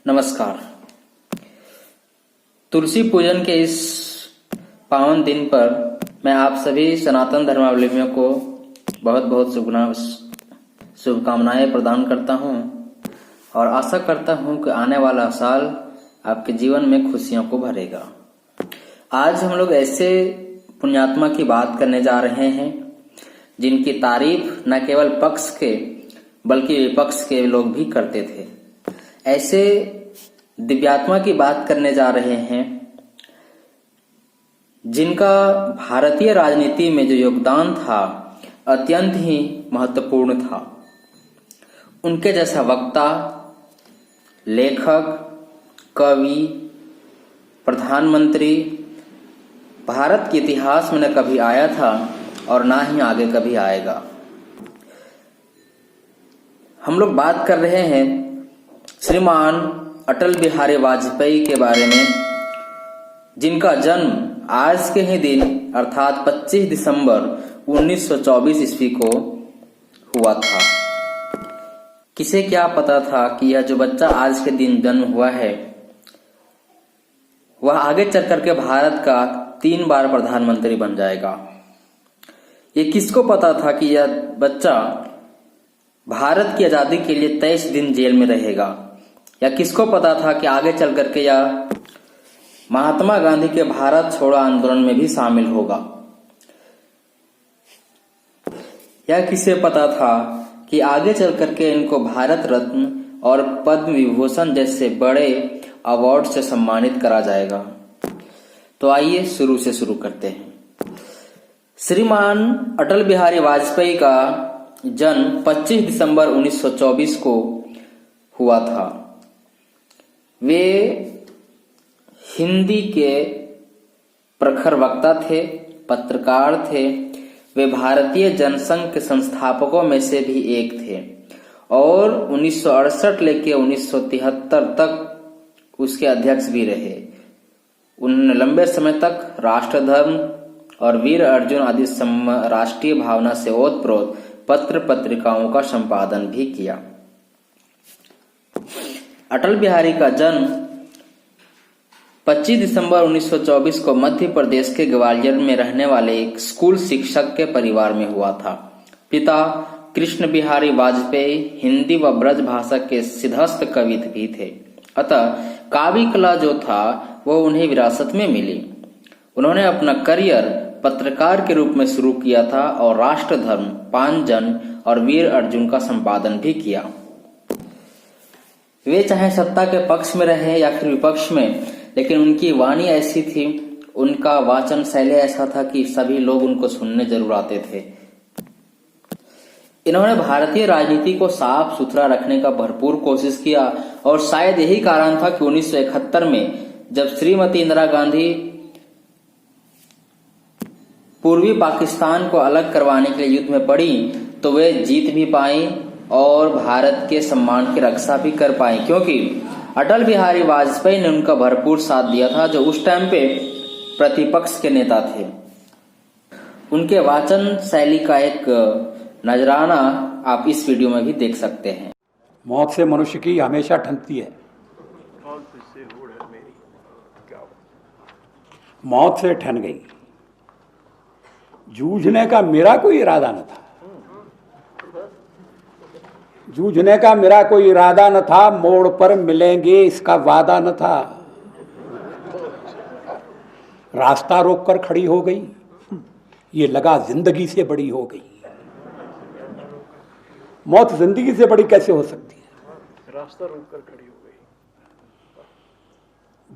नमस्कार। तुलसी पूजन के इस पावन दिन पर मैं आप सभी सनातन धर्मावलंबियों को बहुत बहुत शुभकामनाएं प्रदान करता हूं और आशा करता हूं कि आने वाला साल आपके जीवन में खुशियों को भरेगा। आज हम लोग ऐसे पुण्यात्मा की बात करने जा रहे हैं जिनकी तारीफ न केवल पक्ष के बल्कि विपक्ष के लोग भी करते थे। ऐसे दिव्यात्मा की बात करने जा रहे हैं जिनका भारतीय राजनीति में जो योगदान था अत्यंत ही महत्वपूर्ण था। उनके जैसा वक्ता, लेखक, कवि, प्रधानमंत्री भारत के इतिहास में न कभी आया था और ना ही आगे कभी आएगा। हम लोग बात कर रहे हैं श्रीमान अटल बिहारी वाजपेयी के बारे में, जिनका जन्म आज के ही दिन अर्थात 25 दिसंबर 1924 ईस्वी को हुआ था। किसे क्या पता था कि यह जो बच्चा आज के दिन जन्म हुआ है वह आगे चल करके भारत का 3 बार प्रधानमंत्री बन जाएगा। ये किसको पता था कि यह बच्चा भारत की आजादी के लिए 23 दिन जेल में रहेगा, या किसको पता था कि आगे चल करके यह महात्मा गांधी के भारत छोड़ो आंदोलन में भी शामिल होगा, या किसे पता था कि आगे चल करके इनको भारत रत्न और पद्म विभूषण जैसे बड़े अवार्ड से सम्मानित करा जाएगा। तो आइए शुरू से शुरू करते हैं। श्रीमान अटल बिहारी वाजपेयी का जन्म 25 दिसंबर 1924 को हुआ था। वे हिंदी के प्रखर वक्ता थे, पत्रकार थे। वे भारतीय जनसंघ के संस्थापकों में से भी एक थे और 1968 लेके 1973 तक उसके अध्यक्ष भी रहे। उन्होंने लंबे समय तक राष्ट्रधर्म और वीर अर्जुन आदि राष्ट्रीय भावना से ओतप्रोत पत्र पत्रिकाओं का संपादन भी किया। अटल बिहारी का जन्म 25 दिसंबर 1924 को मध्य प्रदेश के ग्वालियर में रहने वाले एक स्कूल शिक्षक के परिवार में हुआ था। पिता कृष्ण बिहारी वाजपेयी हिंदी व ब्रज भाषा के सिद्धहस्त कवि भी थे, अतः काव्य कला जो था वह उन्हें विरासत में मिली। उन्होंने अपना करियर पत्रकार के रूप में शुरू किया था और राष्ट्रधर्म, पांचजन और वीर अर्जुन का संपादन भी किया। वे चाहे सत्ता के पक्ष में रहे या फिर विपक्ष में, लेकिन उनकी वाणी ऐसी थी, उनका वाचन शैली ऐसा था कि सभी लोग उनको सुनने जरूर आते थे। इन्होंने भारतीय राजनीति को साफ सुथरा रखने का भरपूर कोशिश किया और शायद यही कारण था कि 1971 में जब श्रीमती इंदिरा गांधी पूर्वी पाकिस्तान को अलग करवाने के लिए युद्ध में पड़ी तो वे जीत भी पाई और भारत के सम्मान की रक्षा भी कर पाई, क्योंकि अटल बिहारी वाजपेयी ने उनका भरपूर साथ दिया था, जो उस टाइम पे प्रतिपक्ष के नेता थे। उनके वाचन शैली का एक नजराना आप इस वीडियो में भी देख सकते हैं। मौत से मनुष्य की हमेशा ठनकती है। मौत से ठन गई। जूझने का मेरा कोई इरादा न था। जूझने का मेरा कोई इरादा न था, मोड़ पर मिलेंगे इसका वादा न था। रास्ता रोककर खड़ी हो गई, ये लगा जिंदगी से बड़ी हो गई। मौत जिंदगी से बड़ी कैसे हो सकती है? रास्ता रोककर खड़ी हो गई।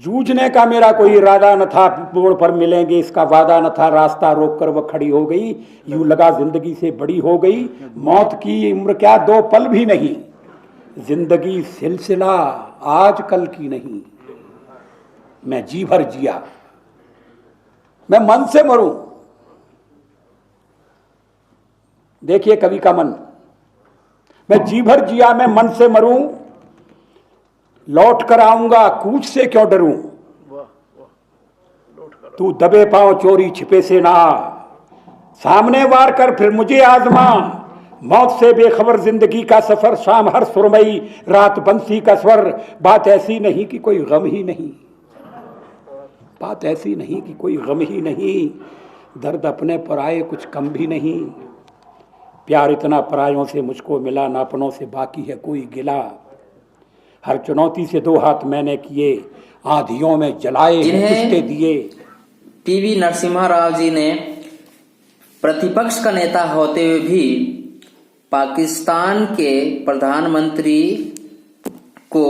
जूझने का मेरा कोई इरादा न था, मोड़ पर मिलेंगे इसका वादा न था। रास्ता रोककर वह खड़ी हो गई, यूं लगा जिंदगी से बड़ी हो गई। मौत की उम्र क्या 2 पल भी नहीं, जिंदगी सिलसिला आज कल की नहीं। मैं जी भर जिया, मैं मन से मरूं। देखिए कवि का मन। मैं जी भर जिया, मैं मन से मरूं। लौट कर आऊंगा, कूच से क्यों डरूं। तू दबे पांव चोरी छिपे से ना, सामने वार कर फिर मुझे आजमा। मौत से बेखबर जिंदगी का सफर, शाम हर सुरमई रात बंसी का स्वर। बात ऐसी नहीं कि कोई गम ही नहीं, बात ऐसी नहीं कि कोई गम ही नहीं, दर्द अपने पर आए कुछ कम भी नहीं। प्यार इतना परायों से मुझको मिला, ना अपनों से बाकी है कोई गिला। हर चुनौती से दो हाथ मैंने किए, आंधियों में जलाए पुष्टे दिए। पीवी नरसिम्हा राव जी ने प्रतिपक्ष का नेता होते हुए भी पाकिस्तान के प्रधानमंत्री को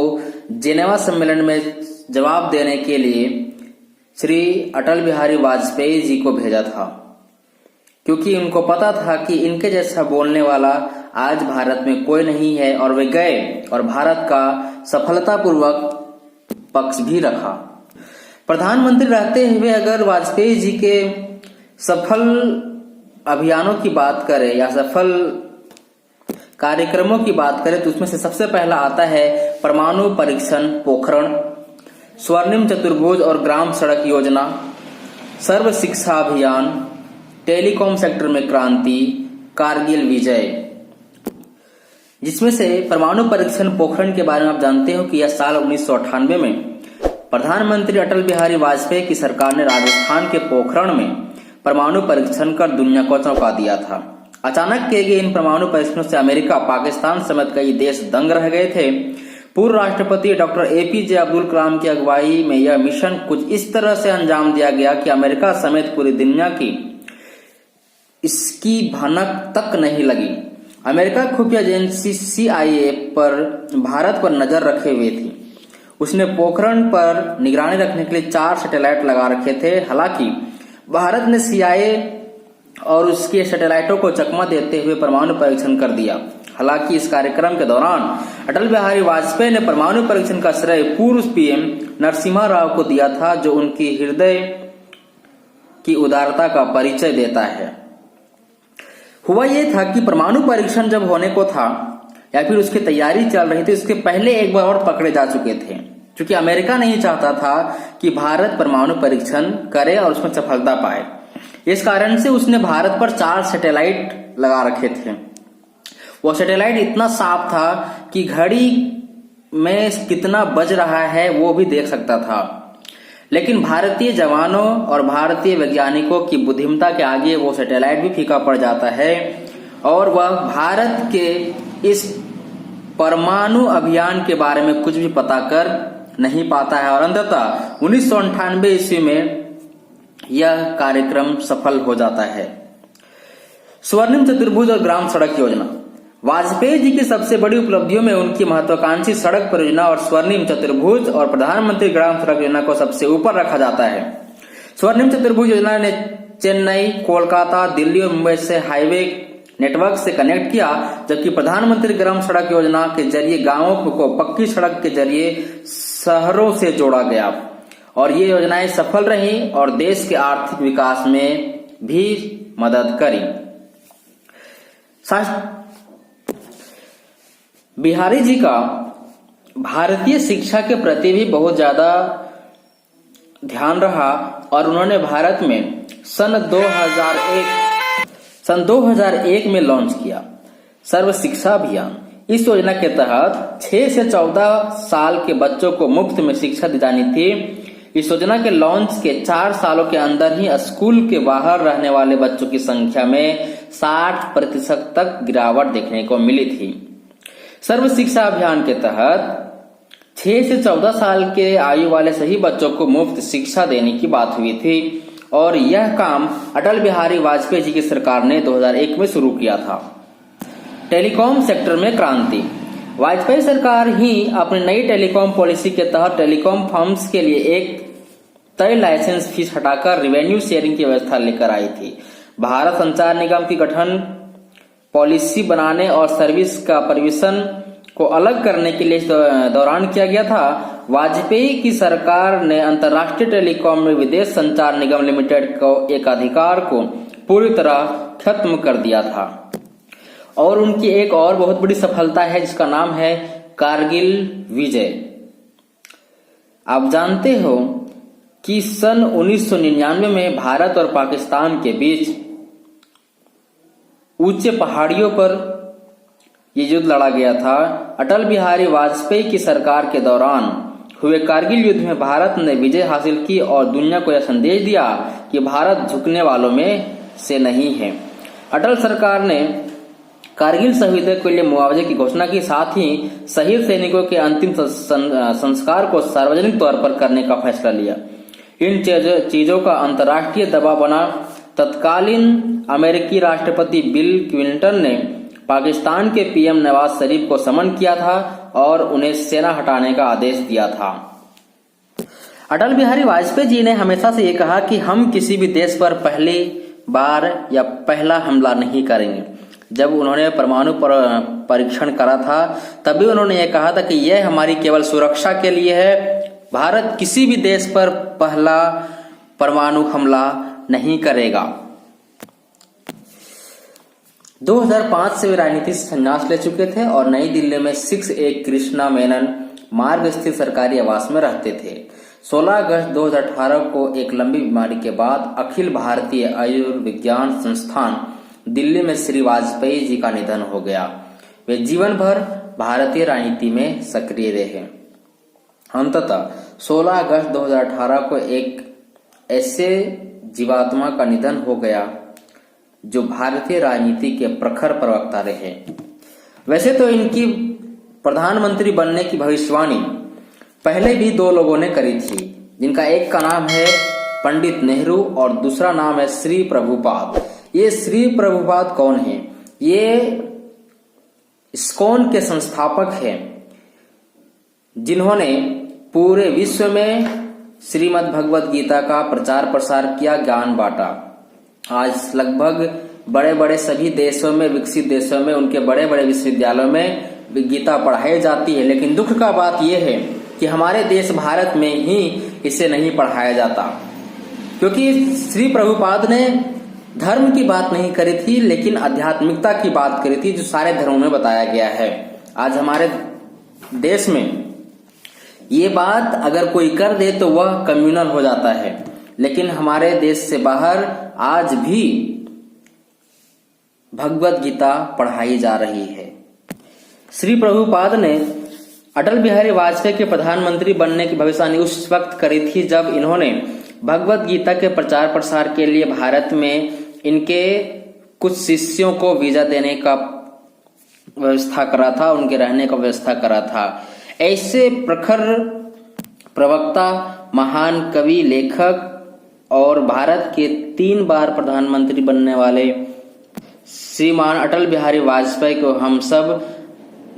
जेनेवा सम्मेलन में जवाब देने के लिए श्री अटल बिहारी वाजपेयी जी को भेजा था, क्योंकि उनको पता था कि इनके जैसा बोलने वाला आज भारत में कोई नहीं है। और वे गए और भारत का सफलतापूर्वक पक्ष भी रखा। प्रधानमंत्री रहते हुए अगर वाजपेयी जी के सफल अभियानों की बात करें या सफल कार्यक्रमों की बात करें तो उसमें से सबसे पहला आता है परमाणु परीक्षण पोखरण, स्वर्णिम चतुर्भुज और ग्राम सड़क योजना, सर्व शिक्षा अभियान, टेलीकॉम सेक्टर में क्रांति, कारगिल विजय। जिसमें से परमाणु परीक्षण पोखरण के बारे में आप जानते हो कि यह साल 1998 में प्रधानमंत्री अटल बिहारी वाजपेयी की सरकार ने राजस्थान के पोखरण में परमाणु परीक्षण कर दुनिया को चौंका दिया था। अचानक किए गए इन परमाणु परीक्षणों से अमेरिका, पाकिस्तान समेत कई देश दंग रह गए थे। पूर्व राष्ट्रपति डॉक्टर एपीजे अब्दुल कलाम की अगुवाई में यह मिशन कुछ इस तरह से अंजाम दिया गया कि अमेरिका समेत पूरी दुनिया की इसकी भनक तक नहीं लगी। अमेरिका खुफिया एजेंसी CIA पर भारत पर नजर रखे हुए थी। उसने पोखरण पर निगरानी रखने के लिए 4 सैटेलाइट लगा रखे थे। हालांकि भारत ने CIA और उसके सैटेलाइटों को चकमा देते हुए परमाणु परीक्षण कर दिया। हालांकि इस कार्यक्रम के दौरान अटल बिहारी वाजपेयी ने परमाणु परीक्षण का श्रेय पूर्व PM नरसिम्हा राव को दिया था, जो उनकी हृदय की उदारता का परिचय देता है। हुआ यह था कि परमाणु परीक्षण जब होने को था या फिर उसकी तैयारी चल रही थी, उसके पहले एक बार और पकड़े जा चुके थे, क्योंकि अमेरिका नहीं चाहता था कि भारत परमाणु परीक्षण करे और उसमें सफलता पाए। इस कारण से उसने भारत पर 4 सैटेलाइट लगा रखे थे। वो सैटेलाइट इतना साफ था कि घड़ी में कितना बज रहा है वो भी देख सकता था। लेकिन भारतीय जवानों और भारतीय वैज्ञानिकों की बुद्धिमत्ता के आगे वो सैटेलाइट भी फीका पड़ जाता है और वह भारत के इस परमाणु अभियान के बारे में कुछ भी पता कर नहीं पाता है। और अंततः 1998 ईस्वी में यह कार्यक्रम सफल हो जाता है। स्वर्णिम चतुर्भुज और ग्राम सड़क योजना वाजपेयी जी की सबसे बड़ी उपलब्धियों में उनकी महत्वाकांक्षी सड़क परियोजना और स्वर्णिम चतुर्भुज और प्रधानमंत्री ग्राम सड़क योजना को सबसे ऊपर रखा जाता है। स्वर्णिम चतुर्भुज योजना ने चेन्नई, कोलकाता, दिल्ली और मुंबई से हाईवे नेटवर्क से कनेक्ट किया, जबकि प्रधानमंत्री ग्राम सड़क योजना के जरिए गांवों को पक्की सड़क के जरिए शहरों से जोड़ा गया और ये योजनाएं सफल रही और देश के आर्थिक विकास में भी मदद करी। बिहारी जी का भारतीय शिक्षा के प्रति भी बहुत ज्यादा ध्यान रहा और उन्होंने भारत में सन 2001 में लॉन्च किया सर्व शिक्षा अभियान। इस योजना के तहत 6 से 14 साल के बच्चों को मुफ्त में शिक्षा दी जानी थी। इस योजना के लॉन्च के 4 सालों के अंदर ही स्कूल के बाहर रहने वाले बच्चों की संख्या में 60% तक गिरावट देखने को मिली थी। सर्व शिक्षा अभियान के तहत 6 से 14 साल के आयु वाले सभी बच्चों को मुफ्त शिक्षा देने की बात हुई थी और यह काम अटल बिहारी वाजपेयी जी की सरकार ने 2001 में शुरू किया था। टेलीकॉम सेक्टर में क्रांति वाजपेयी सरकार ही अपनी नई टेलीकॉम पॉलिसी के तहत टेलीकॉम फर्म्स के लिए एक तय लाइसेंस फीस हटाकर रिवेन्यू शेयरिंग की व्यवस्था लेकर आई थी। भारत संचार निगम की गठन पॉलिसी बनाने और सर्विस का परिवेशन को अलग करने के लिए दौरान किया गया था। वाजपेयी की सरकार ने अंतर्राष्ट्रीय टेलीकॉम में विदेश संचार निगम लिमिटेड को एक अधिकार को पूरी तरह खत्म कर दिया था। और उनकी एक और बहुत बड़ी सफलता है जिसका नाम है कारगिल विजय। आप जानते हो कि सन 1999 में भारत और पाकिस्तान के बीच ऊंचे पहाड़ियों पर ये युद्ध लड़ा गया था। अटल बिहारी वाजपेयी की सरकार के दौरान हुए कारगिल युद्ध में भारत ने विजय हासिल की और दुनिया को यह संदेश दिया कि भारत झुकने वालों में से नहीं है। अटल सरकार ने कारगिल शहीदों के लिए मुआवजे की घोषणा की, साथ ही शहीद सैनिकों के अंतिम संस्कार को सार्वजनिक तौर पर करने का फैसला लिया। इन चीजों का अंतर्राष्ट्रीय दबाव बना। तत्कालीन अमेरिकी राष्ट्रपति बिल क्लिंटन ने पाकिस्तान के पीएम नवाज शरीफ को समन किया था और उन्हें सेना हटाने का आदेश दिया था। अटल बिहारी वाजपेयी जी ने हमेशा से ये कहा कि हम किसी भी देश पर पहली बार या पहला हमला नहीं करेंगे। जब उन्होंने परमाणु परीक्षण करा था तभी उन्होंने ये कहा था कि यह हमारी केवल सुरक्षा के लिए है। भारत किसी भी देश पर पहला परमाणु हमला नहीं करेगा। 2005 से वे राजनीति से संन्यास ले चुके थे और नई दिल्ली में 6A कृष्णा मेनन मार्ग स्थित सरकारी आवास में रहते थे। 16 अगस्त 2018 को एक लंबी बीमारी के बाद अखिल भारतीय आयुर्विज्ञान संस्थान दिल्ली में श्री वाजपेयी जी का निधन हो गया। वे जीवन भर भारतीय राजनीति में सक्रिय रहे। अंततः 16 अगस्त 2018 को एक ऐसे जीवात्मा का निधन हो गया जो भारतीय राजनीति के प्रखर प्रवक्ता रहे। वैसे तो इनकी प्रधानमंत्री बनने की भविष्यवाणी पहले भी दो लोगों ने करी थी, जिनका एक का नाम है पंडित नेहरू और दूसरा नाम है श्री प्रभुपाद। ये श्री प्रभुपाद कौन है? ये इस्कॉन के संस्थापक हैं, जिन्होंने पूरे विश्व में श्रीमद् भगवद गीता का प्रचार प्रसार किया, ज्ञान बांटा। आज लगभग बड़े बड़े सभी देशों में, विकसित देशों में, उनके बड़े बड़े विश्वविद्यालयों में गीता पढ़ाई जाती है। लेकिन दुख का बात यह है कि हमारे देश भारत में ही इसे नहीं पढ़ाया जाता, क्योंकि श्री प्रभुपाद ने धर्म की बात नहीं करी थी, लेकिन आध्यात्मिकता की बात करी थी, जो सारे धर्मों में बताया गया है। आज हमारे देश में ये बात अगर कोई कर दे तो वह कम्युनल हो जाता है, लेकिन हमारे देश से बाहर आज भी भगवद गीता पढ़ाई जा रही है। श्री प्रभुपाद ने अटल बिहारी वाजपेयी के प्रधानमंत्री बनने की भविष्यवाणी उस वक्त करी थी जब इन्होंने भगवद गीता के प्रचार प्रसार के लिए भारत में इनके कुछ शिष्यों को वीजा देने का व्यवस्था करा था, उनके रहने का व्यवस्था करा था। ऐसे प्रखर प्रवक्ता, महान कवि, लेखक और भारत के 3 बार प्रधानमंत्री बनने वाले श्रीमान अटल बिहारी वाजपेयी को हम सब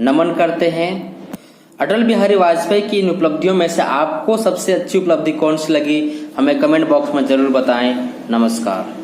नमन करते हैं। अटल बिहारी वाजपेयी की इन उपलब्धियों में से आपको सबसे अच्छी उपलब्धि कौन सी लगी, हमें कमेंट बॉक्स में जरूर बताएं। नमस्कार।